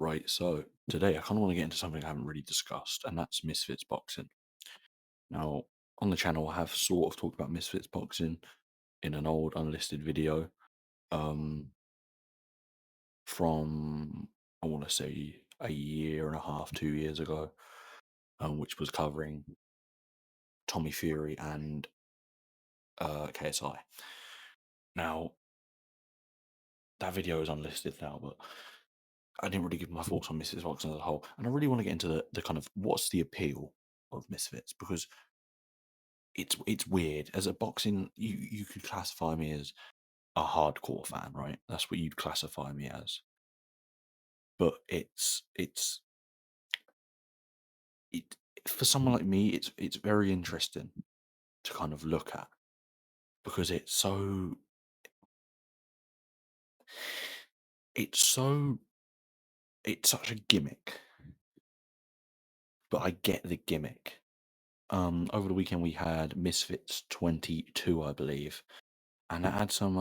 Right, so today I kind of want to get into something I haven't really discussed, and that's Misfits boxing. Now, on the channel, I have sort of talked about Misfits boxing in an old unlisted video um, from, I want to say, a year and a half, 2 years ago, which was covering Tommy Fury and KSI. Now, that video is unlisted now, but I didn't really give my thoughts on Misfits boxing as a whole, and I really want to get into the kind of what's the appeal of Misfits, because it's weird. As a boxing, you could classify me as a hardcore fan, right? That's what you'd classify me as. But it for someone like me, it's very interesting to kind of look at, because it's so it's such a gimmick. But I get the gimmick. Over the weekend we had Misfits 22, I believe, and it had some.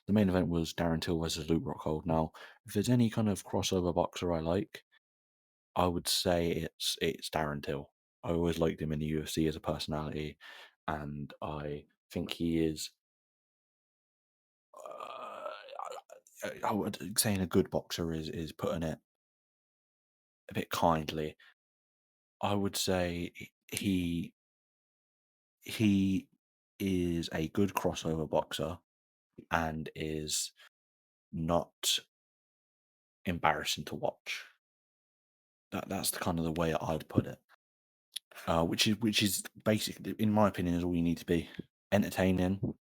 The main event was Darren Till versus Luke Rockhold. Now, if there's any kind of crossover boxer I like, I would say it's Darren Till. I always liked him in the UFC as a personality, and I think he is. I would saying a good boxer is putting it a bit kindly. I would say he is a good crossover boxer and is not embarrassing to watch. That's the kind of the way I'd put it. Which is basically, in my opinion, is all you need to be: entertaining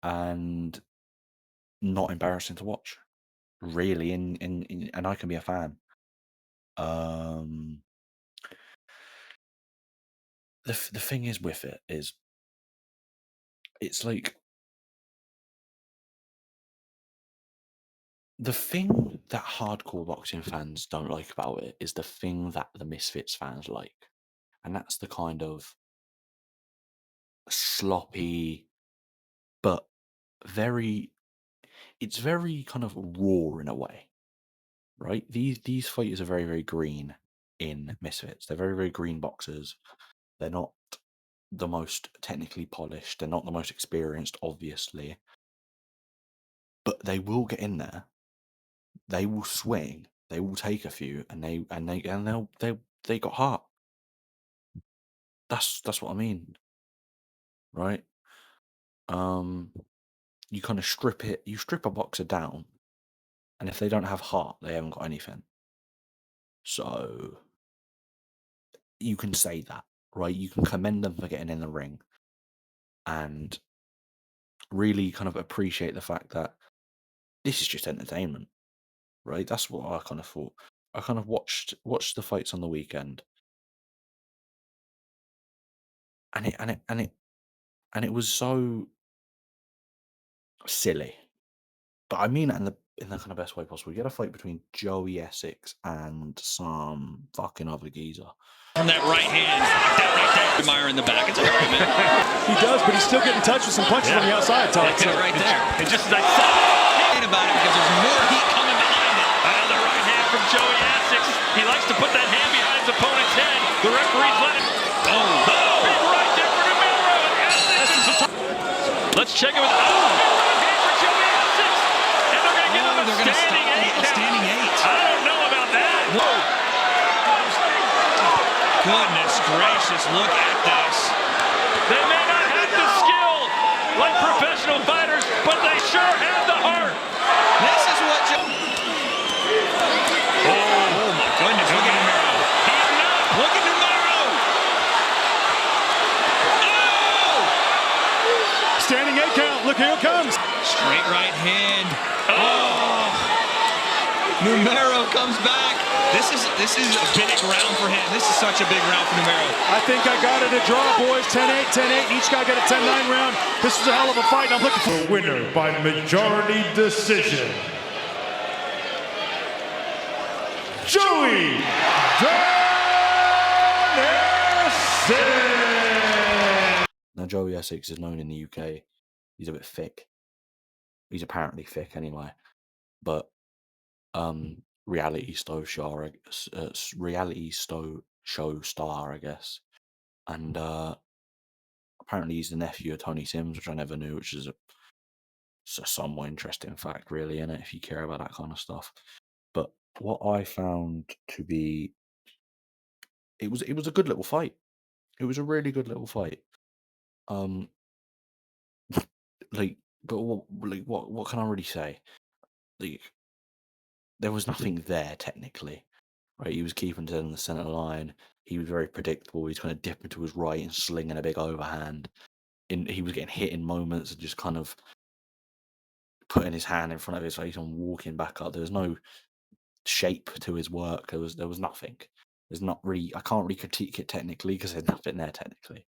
and not embarrassing to watch. Really, and I can be a fan. Um, the thing is with it is, it's like the thing that hardcore boxing fans don't like about it is the thing that the Misfits fans like, and that's the kind of sloppy but very it's very kind of raw in a way, right? These fighters are very, very green in Misfits. They're very, very green boxers. They're not the most technically polished. They're not the most experienced, obviously, but they will get in there. They will swing. They will take a few, and they got heart. That's what I mean, right? Um, you kind of strip it. You strip a boxer down, and if they don't have heart, they haven't got anything. So you can say that, right? You can commend them for getting in the ring and really kind of appreciate the fact that this is just entertainment, right? That's what I kind of thought. I kind of watched the fights on the weekend, and it was so silly. But I mean it in the kind of best way possible. You get a fight between Joey Essex and some fucking other geezer. From that right hand, that right there, Meyer in the back. It's all right, man. He does, but he's still getting in touch with some punches from the outside, Todd. That's it right there. And just as I said about it, because there's more heat coming behind it. The right hand from Joey Essex. He likes to put that hand behind his opponent's head. The referee's let it. Big right there for Numero. Let's check it with. Big right hand for Joey Essex. And they're going to give him a standing eight. I don't know about that. Whoa. Goodness gracious, look at this. They may not have the skill like professional fighters, but they sure have the heart. This is what Oh my goodness, look at Numero. He's not. Look at Numero. Oh! Standing 8 count. Look, here it comes. Straight right hand. Oh! Numero comes back. This is a big round for him. This is such a big round for Numero. I think I got it a draw, boys. 10-8, 10-8. Each guy got a 10-9 round. This was a hell of a fight. I'm looking for a winner by majority decision. Joey Essex. Now, Joey Essex is known in the UK. He's a bit thick. He's apparently thick anyway. But reality show star, I guess. And apparently he's the nephew of Tony Sims, which I never knew, which is a somewhat interesting fact, really, in it, if you care about that kind of stuff. But what I found to be, it was a good little fight. It was a really good little fight. Um, like, but what can I really say? Like, there was nothing there technically, right? He was keeping to the center line. He was very predictable. He's kind of dipping to his right and slinging a big overhand. He was getting hit in moments and just kind of putting his hand in front of his face and walking back up. There was no shape to his work. There was nothing. There's not really. I can't really critique it technically because there's nothing there technically.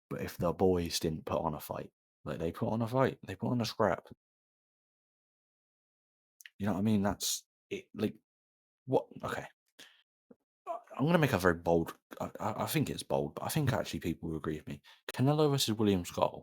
But if the boys didn't put on a fight, like they put on a fight, they put on a scrap. You know what I mean? That's it. Like what? Okay, I'm gonna make a very bold. I think it's bold, but I think actually people will agree with me. Canelo versus William Scott.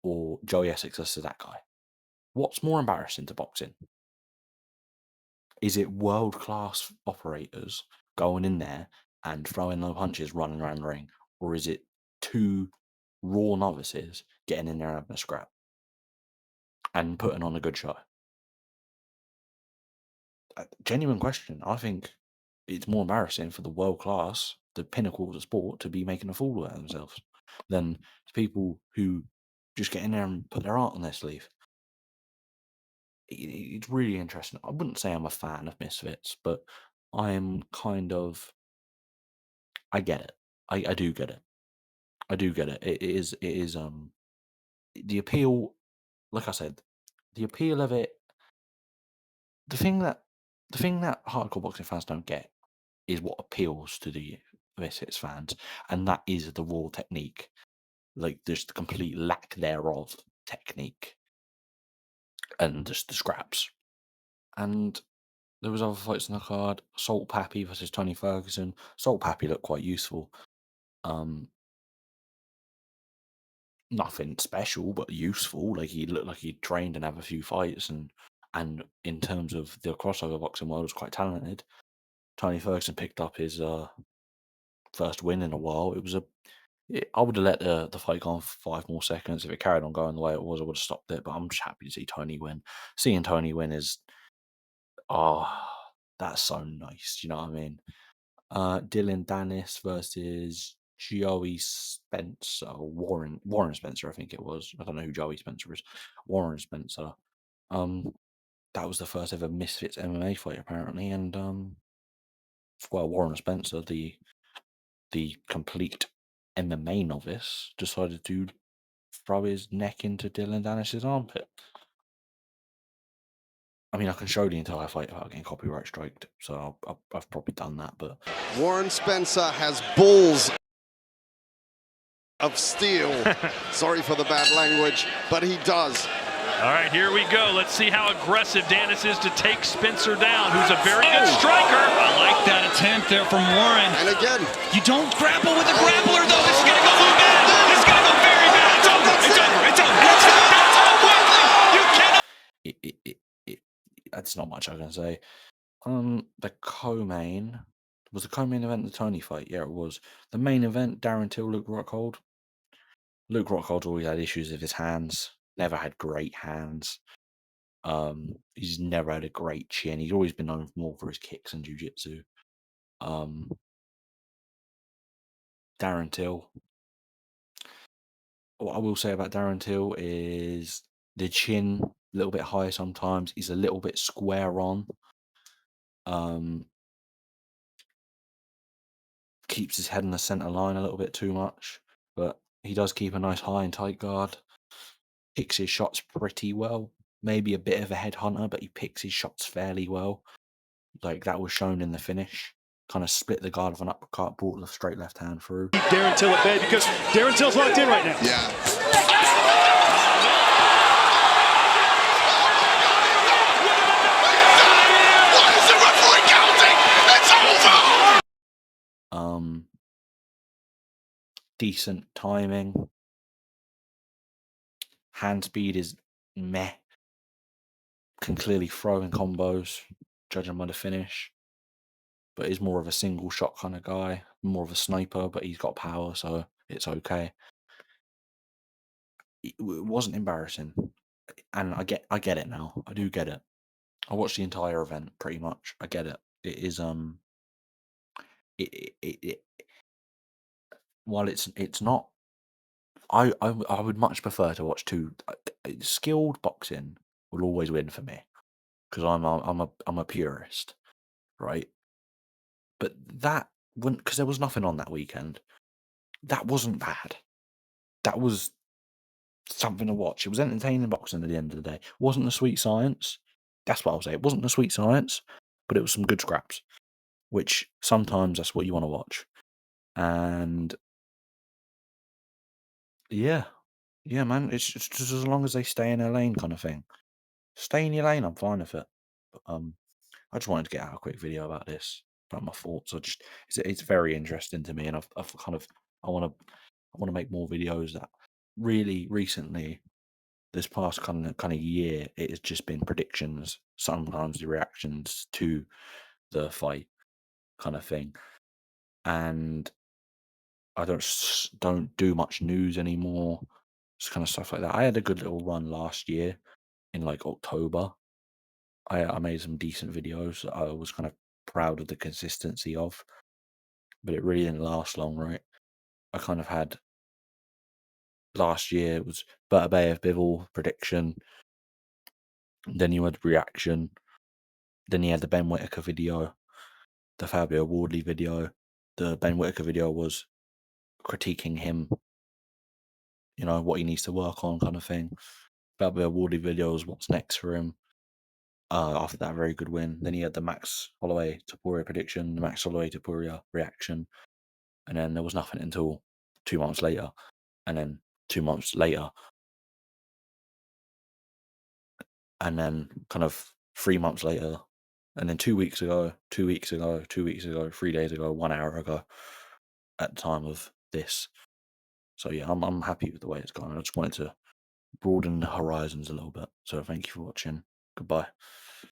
Or Joey Essex versus that guy. What's more embarrassing to boxing? Is it world-class operators going in there and throwing no punches, running around the ring? Or is it two raw novices getting in there and having a scrap and putting on a good show? Genuine question. I think it's more embarrassing for the world-class, the pinnacle of the sport, to be making a fool out of themselves than the people who just get in there and put their art on their sleeve. It's really interesting. I wouldn't say I'm a fan of Misfits, but I'm kind of. I get it. I do get it. I do get it. It is. It is. The appeal. Like I said, the appeal of it. The thing that. The thing that hardcore boxing fans don't get is what appeals to the Misfits fans, and that is the raw technique. Like there's the complete lack thereof technique, and just the scraps. And there was other fights in the card. Salt Pappy versus Tony Ferguson. Salt Pappy looked quite useful. Nothing special, but useful. Like he looked like he'd trained and have a few fights, and in terms of the crossover boxing world, was quite talented. Tony Ferguson picked up his first win in a while. I would have let the fight go on for 5 more seconds. If it carried on going the way it was, I would have stopped it. But I'm just happy to see Tony win. Seeing Tony win is, oh, that's so nice. Do you know what I mean? Dylan Dennis versus Joey Spencer, or Warren Spencer, I think it was. I don't know who Joey Spencer is. Warren Spencer. That was the first ever Misfits MMA fight, apparently, and well, Warren Spencer, the complete MMA novice, decided to throw his neck into Dylan Dennis's armpit. I mean, I can show the entire fight without getting copyright striked, so I've probably done that, but Warren Spencer has balls of steel. Sorry for the bad language, but he does. All right, here we go. Let's see how aggressive Dennis is to take Spencer down, who's a very good striker. I like that attempt there from Warren. And again, You don't grapple with a grappler, though. This is going to go bad. This is going to go very bad. It's over. It's over. It's over. It's over. You cannot. that's not much I can say. The co-main was the co-main event the Tony fight. Yeah, it was. The main event, Darren Till, Luke Rockhold. Luke Rockhold's always had issues with his hands. Never had great hands. He's never had a great chin. He's always been known more for his kicks and jiu-jitsu. Darren Till, what I will say about Darren Till is the chin a little bit high sometimes. He's a little bit square on. Keeps his head in the center line a little bit too much, but he does keep a nice high and tight guard. Picks his shots pretty well. Maybe a bit of a headhunter, but he picks his shots fairly well. Like that was shown in the finish. Kind of split the guard with an uppercut, brought the straight left hand through. Keep Darren Till at bay because Darren Till's locked in right now. Yeah. Why is the referee counting? It's over! Decent timing. Hand speed is meh. Can clearly throw in combos, judging by the finish. But is more of a single shot kind of guy. More of a sniper, but he's got power, so it's okay. It wasn't embarrassing. And I get it now. I do get it. I watched the entire event pretty much. I get it. It is it while it's not I would much prefer to watch two skilled boxing will always win for me because I'm a purist, right? But that when because there was nothing on that weekend, that wasn't bad. That was something to watch. It was entertaining boxing at the end of the day. It wasn't the sweet science. That's what I'll say. It wasn't the sweet science, but it was some good scraps, which sometimes that's what you want to watch. And yeah, man, it's just as long as they stay in their lane, kind of thing. Stay in your lane, I'm fine with it. But, I just wanted to get out a quick video about this, about my thoughts. It's very interesting to me, and I've kind of I want to make more videos that really recently. This past kind of year, it has just been predictions, sometimes the reactions to the fight, kind of thing, and I don't do much news anymore. Just kind of stuff like that. I had a good little run last year in like October. I made some decent videos that I was kind of proud of the consistency of, but it really didn't last long, right? I kind of had last year it was Bertabayev Bivol prediction, then you had reaction, then you had the Ben Whitaker video, the Fabio Wardley video. The Ben Whitaker video was critiquing him, what he needs to work on, kind of thing. Fabio Wardley video was what's next for him. After that very good win, then he had the Max Holloway Topuria prediction, the Max Holloway Topuria reaction, and then there was nothing until 2 months later, and then 2 months later, and then kind of 3 months later, and then 2 weeks ago, 2 weeks ago, 2 weeks ago, 3 days ago, 1 hour ago, at the time of this. So yeah, I'm happy with the way it's gone. I just wanted to broaden the horizons a little bit. So thank you for watching. Goodbye.